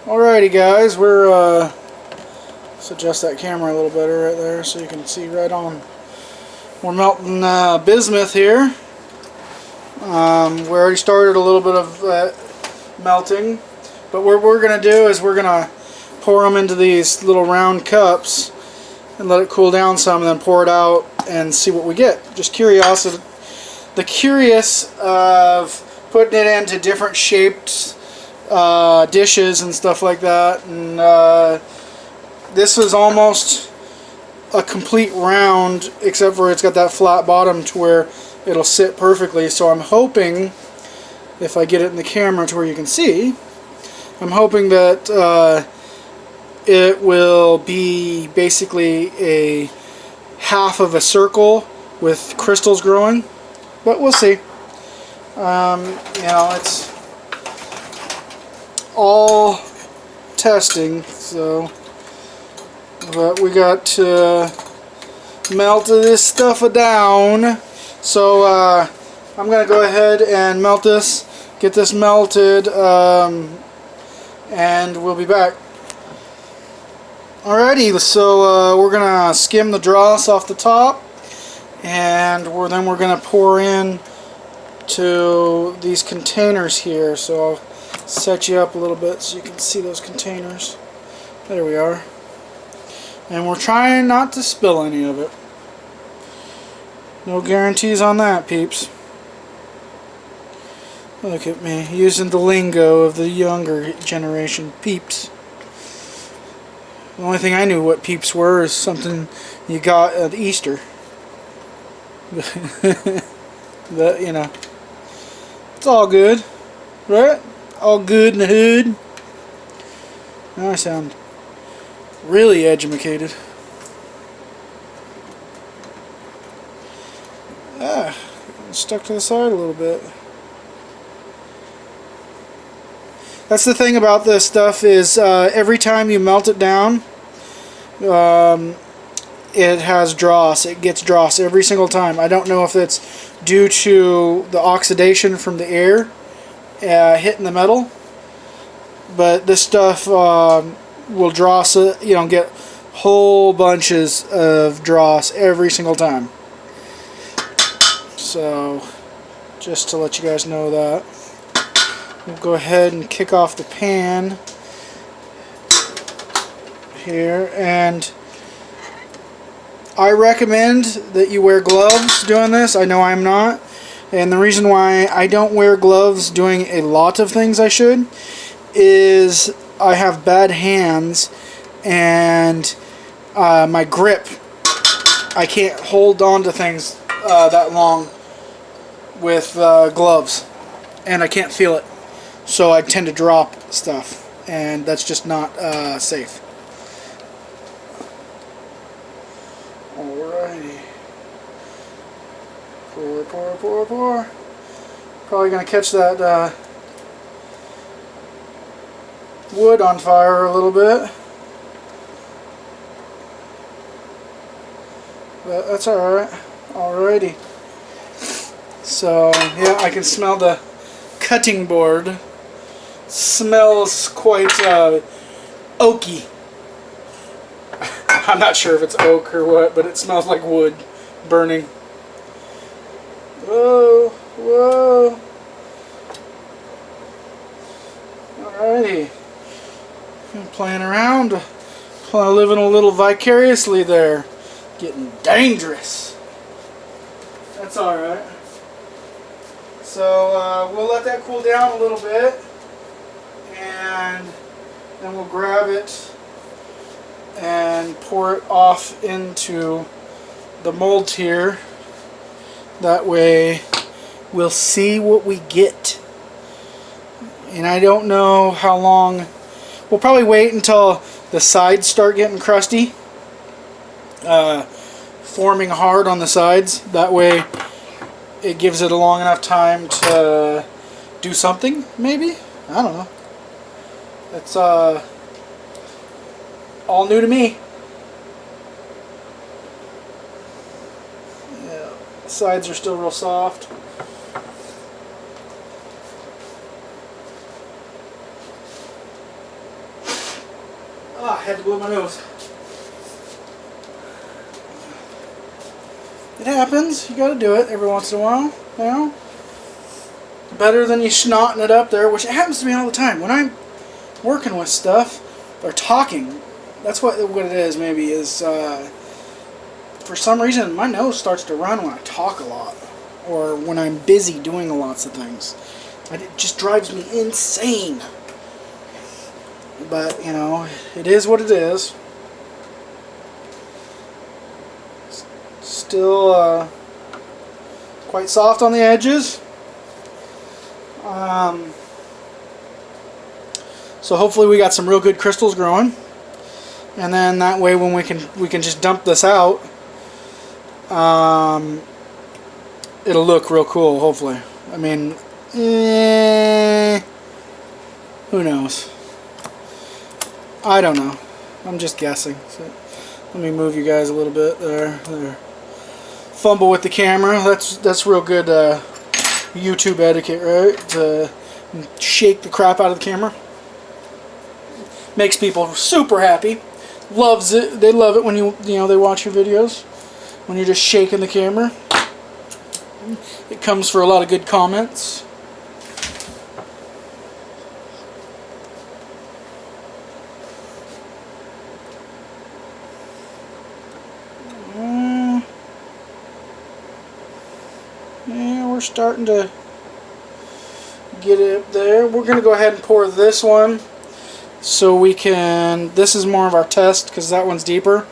Alrighty guys, let's adjust that camera a little better right there so you can see right on. We're melting bismuth here. We already started a little bit of melting, but what we're going to do is we're going to pour them into these little round cups and let it cool down some, and then pour it out and see what we get. Just curiosity, the curious of putting it into different shaped dishes and stuff like that, and this is almost a complete round except for it's got that flat bottom to where it'll sit perfectly. So I'm hoping, if I get it in the camera to where you can see, I'm hoping that it will be basically a half of a circle with crystals growing, but we'll see. You know, it's all testing, so, but we got to melt this stuff down. So I'm gonna go ahead and melt this, get this melted, and we'll be back. Alrighty, so we're gonna skim the dross off the top, and then we're gonna pour in to these containers here. So I'll set you up a little bit so you can see those containers. There we are. And we're trying not to spill any of it. No guarantees on that, peeps. Look at me, using the lingo of the younger generation, peeps. The only thing I knew what peeps were is something you got at Easter. But, you know, it's all good, right? All good in the hood. Now I sound really educated. Stuck to the side a little bit. That's the thing about this stuff is every time you melt it down, it has dross. It gets dross every single time. I don't know if it's due to the oxidation from the air hitting the metal, but this stuff will dross it, you know, get whole bunches of dross every single time. So just to let you guys know that, we'll go ahead and kick off the pan here, and I recommend that you wear gloves doing this. I know I'm not, and the reason why I don't wear gloves doing a lot of things I should is I have bad hands, and my grip, I can't hold on to things that long with gloves, and I can't feel it, so I tend to drop stuff, and that's just not safe. Alrighty, pour, pour, pour, pour. Probably gonna catch that wood on fire a little bit, but that's alright. Alrighty. So, yeah, I can smell the cutting board. Smells quite oaky. I'm not sure if it's oak or what, but it smells like wood burning. Whoa, whoa. Alrighty. I'm playing around, living a little vicariously there. Getting dangerous. That's alright. So we'll let that cool down a little bit, and then we'll grab it and pour it off into the molds here. That way we'll see what we get. And I don't know how long. We'll probably wait until the sides start getting crusty, forming hard on the sides. That way it gives it a long enough time to do something, maybe? I don't know. It's all new to me. Yeah, the sides are still real soft. I had to blow my nose. It happens. You gotta do it every once in a while, you know? Better than you snotting it up there, which happens to me all the time. When I'm working with stuff, or talking, that's what it is maybe, is for some reason my nose starts to run when I talk a lot. Or when I'm busy doing lots of things. It just drives me insane. But, you know, it is what it is. Still quite soft on the edges. So hopefully we got some real good crystals growing. And then that way when we can just dump this out, it'll look real cool, hopefully. I mean, who knows? I don't know. I'm just guessing. So let me move you guys a little bit there. Fumble with the camera. That's real good YouTube etiquette, right? To shake the crap out of the camera. Makes people super happy. Loves it. They love it when you know they watch your videos. When you're just shaking the camera. It comes for a lot of good comments. Yeah, we're starting to get it up there. We're going to go ahead and pour this one so we can, this is more of our test because that one's deeper.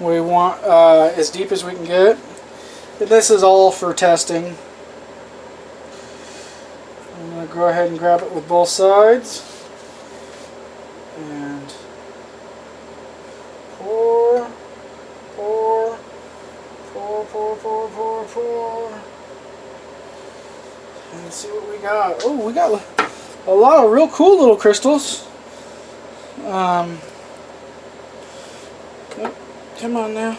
We want as deep as we can get. And this is all for testing. I'm going to go ahead and grab it with both sides. And pour, pour, pour, pour, pour, pour, pour. And let's see what we got. Oh, we got a lot of real cool little crystals. Oh, come on now.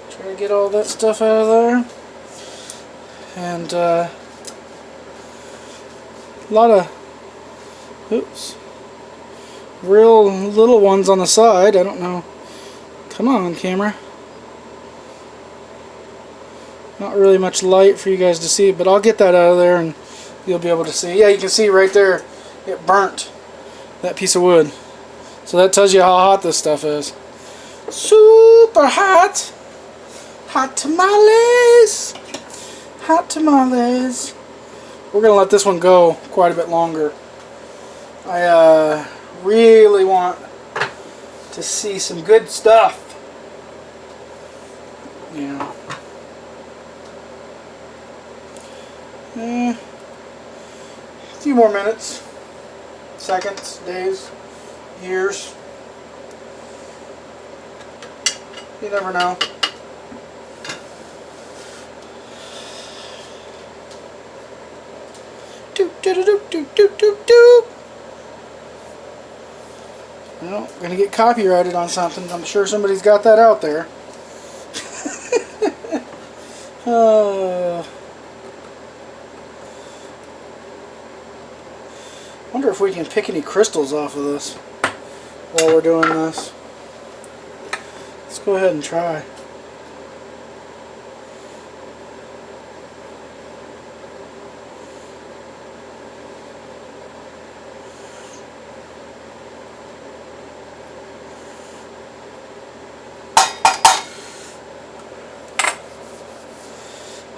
Try to get all that stuff out of there. And a lot of, oops, real little ones on the side. I don't know. Come on, camera. Not really much light for you guys to see, but I'll get that out of there and you'll be able to see. Yeah, you can see right there, it burnt that piece of wood. So that tells you how hot this stuff is. Super hot. Hot tamales. Hot tamales. We're going to let this one go quite a bit longer. I really want to see some good stuff. Yeah. A few more minutes. Seconds, days, years. You never know. Well, we're gonna get copyrighted on something. I'm sure somebody's got that out there. Wonder if we can pick any crystals off of this while we're doing this. Let's go ahead and try.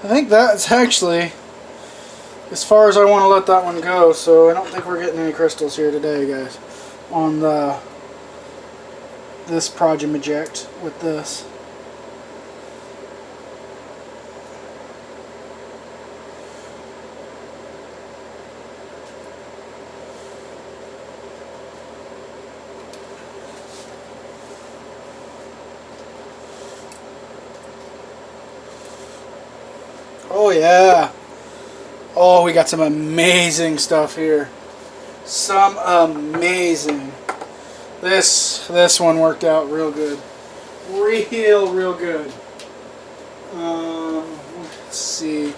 I think that's actually as far as I want to let that one go, so I don't think we're getting any crystals here today, guys, on this project with this. Oh yeah. Oh, we got some amazing stuff here. Some amazing. This one worked out real good. Real good. Let's see.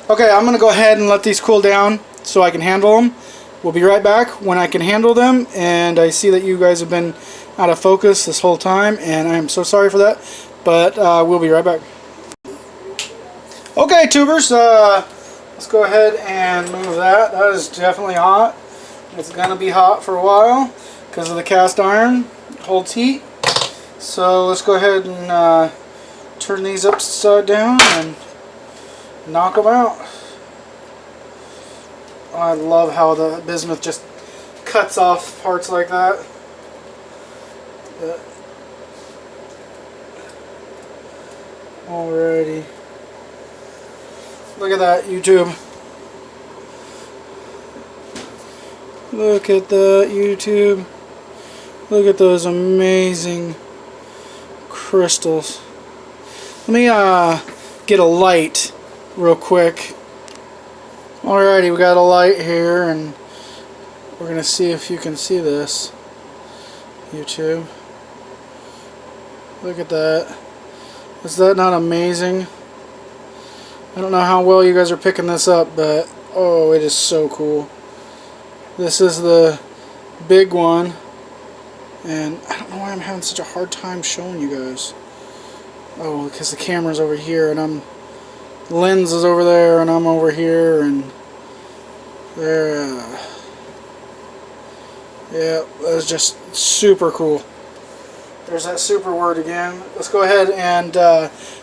Okay, I'm gonna go ahead and let these cool down so I can handle them. we'll be right back when I can handle them. And I see that you guys have been out of focus this whole time, and I am so sorry for that, but we'll be right back. Okay, tubers, let's go ahead and move that. That is definitely hot. It's going to be hot for a while because of the cast iron. It holds heat. So let's go ahead and turn these upside down and knock them out. I love how the bismuth just cuts off parts like that. Alrighty. Look at that, YouTube. Look at that, YouTube. Look at those amazing crystals. Let me get a light real quick. Alrighty, we got a light here, and we're gonna see if you can see this, YouTube. Look at that. Is that not amazing? I don't know how well you guys are picking this up, but oh, it is so cool. This is the big one, and I don't know why I'm having such a hard time showing you guys. Oh, because the camera's over here, and the lens is over there, and I'm over here, and there. Yeah, that's just super cool. There's that super word again. Let's go ahead and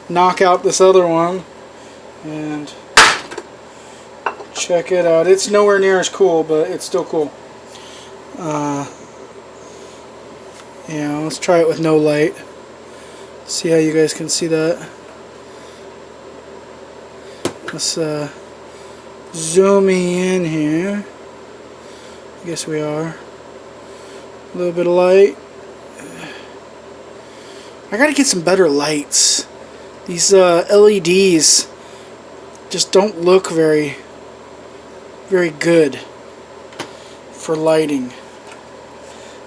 knock out this other one and check it out. It's nowhere near as cool, but it's still cool. Yeah, let's try it with no light. See how you guys can see that. Let's zoom in here. I guess we are. A little bit of light. I gotta get some better lights. These LEDs just don't look very good for lighting.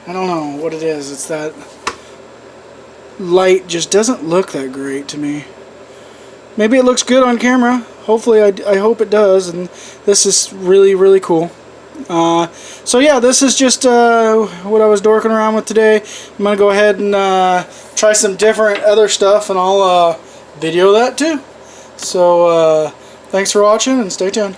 I don't know what it is. It's that light just doesn't look that great to me. Maybe it looks good on camera. Hopefully, I hope it does. And this is really cool. So yeah, this is just what I was dorking around with today. I'm gonna go ahead and try some different other stuff, and I'll video that too. So thanks for watching, and stay tuned.